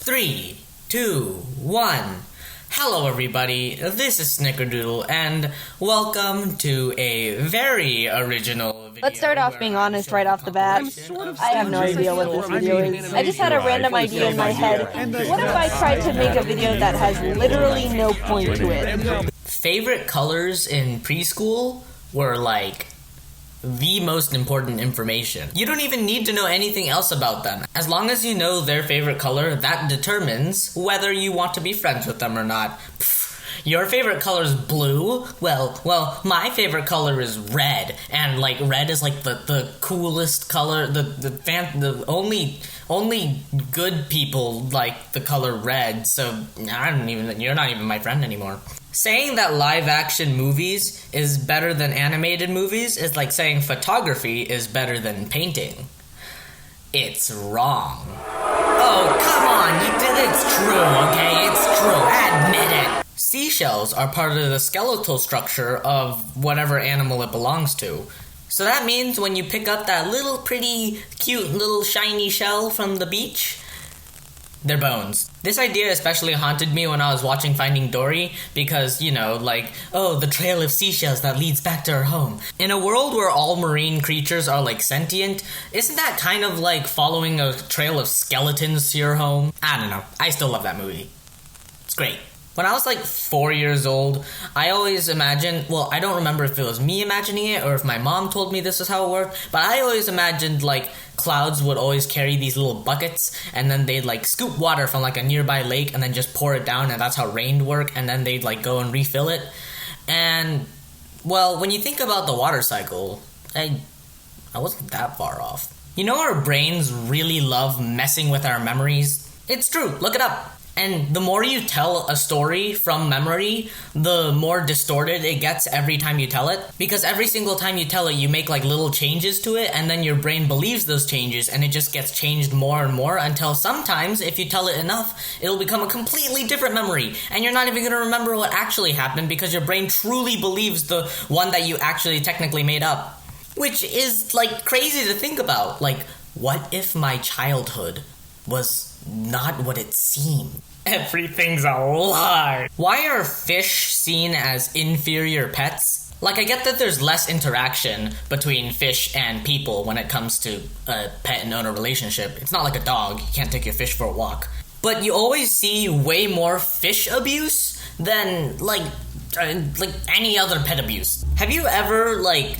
3, 2, 1. Hello everybody, this is Snickerdoodle, and welcome to a very original video. Let's start off being honest right off the bat. I have no idea what this video is. I just had a random idea in my head. What if I tried to make a video that has literally no point to it? Favorite colors in preschool were like the most important information. You don't even need to know anything else about them. As long as you know their favorite color, that determines whether you want to be friends with them or not. Your favorite color is blue? Well, my favorite color is red, and like red is like the coolest color. The only good people like the color red. So you're not even my friend anymore. Saying that live-action movies is better than animated movies is like saying photography is better than painting. It's wrong. Oh, come on, it's true, okay? It's true, admit it. Seashells are part of the skeletal structure of whatever animal it belongs to. So that means when you pick up that little pretty, cute, little shiny shell from the beach, they're bones. This idea especially haunted me when I was watching Finding Dory because, you know, like, oh, the trail of seashells that leads back to her home. In a world where all marine creatures are, like, sentient, isn't that kind of like following a trail of skeletons to your home? I don't know. I still love that movie. It's great. When I was like 4 years old, I always imagined, well, I don't remember if it was me imagining it or if my mom told me this is how it worked, but I always imagined like clouds would always carry these little buckets and then they'd like scoop water from like a nearby lake and then just pour it down, and that's how rain worked, and then they'd like go and refill it. And well, when you think about the water cycle, I wasn't that far off. You know, our brains really love messing with our memories. It's true, look it up. And the more you tell a story from memory, the more distorted it gets every time you tell it. Because every single time you tell it, you make like little changes to it, and then your brain believes those changes, and it just gets changed more and more until sometimes, if you tell it enough, it'll become a completely different memory. And you're not even going to remember what actually happened because your brain truly believes the one that you actually technically made up. Which is like crazy to think about. Like, what if my childhood was not what it seemed? Everything's a lie. Why are fish seen as inferior pets? Like, I get that there's less interaction between fish and people when it comes to a pet and owner relationship. It's not like a dog. You can't take your fish for a walk. But you always see way more fish abuse than, like any other pet abuse. Have you ever, like,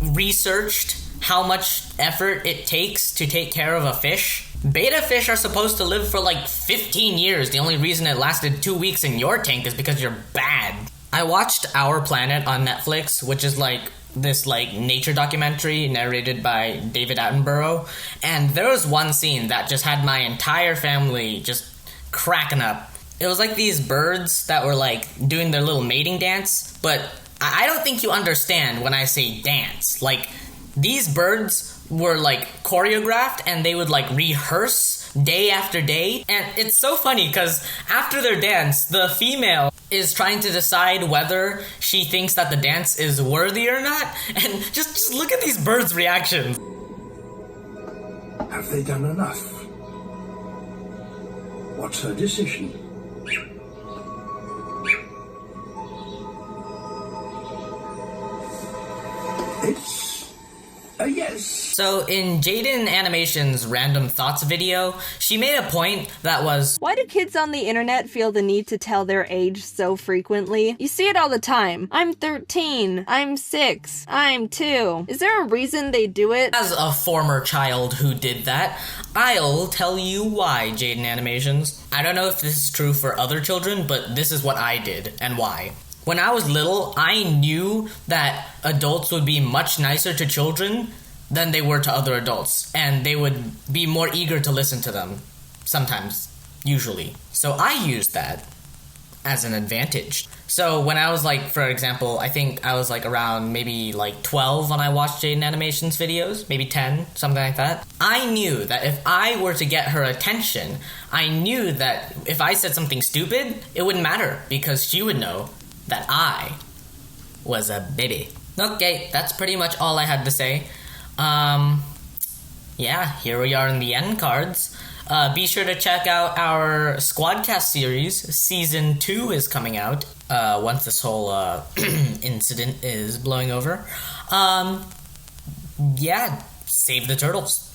researched how much effort it takes to take care of a fish? Betta fish are supposed to live for like 15 years. The only reason it lasted 2 weeks in your tank is because you're bad. I watched Our Planet on Netflix, which is like this like nature documentary narrated by David Attenborough, and there was one scene that just had my entire family just cracking up. It was like these birds that were like doing their little mating dance, but I don't think you understand when I say dance. Like, these birds were like choreographed and they would like rehearse day after day. And it's so funny because after their dance, the female is trying to decide whether she thinks that the dance is worthy or not. And just look at these birds' reactions. Have they done enough? What's her decision? It's yes. So in JaidenAnimations' Random Thoughts video, she made a point that was, why do kids on the internet feel the need to tell their age so frequently? You see it all the time. I'm 13. I'm 6. I'm 2. Is there a reason they do it? As a former child who did that, I'll tell you why, JaidenAnimations. I don't know if this is true for other children, but this is what I did and why. When I was little, I knew that adults would be much nicer to children than they were to other adults, and they would be more eager to listen to them. Sometimes. Usually. So I used that as an advantage. So when I was like, for example, I think I was like around maybe like 12 when I watched JaidenAnimations videos, maybe 10, something like that. I knew that if I were to get her attention, I knew that if I said something stupid, it wouldn't matter because she would know that I was a baby. Okay, that's pretty much all I had to say. Yeah, here we are in the end cards. Be sure to check out our Squadcast series. Season 2 is coming out once this whole incident is blowing over. Yeah, save the turtles.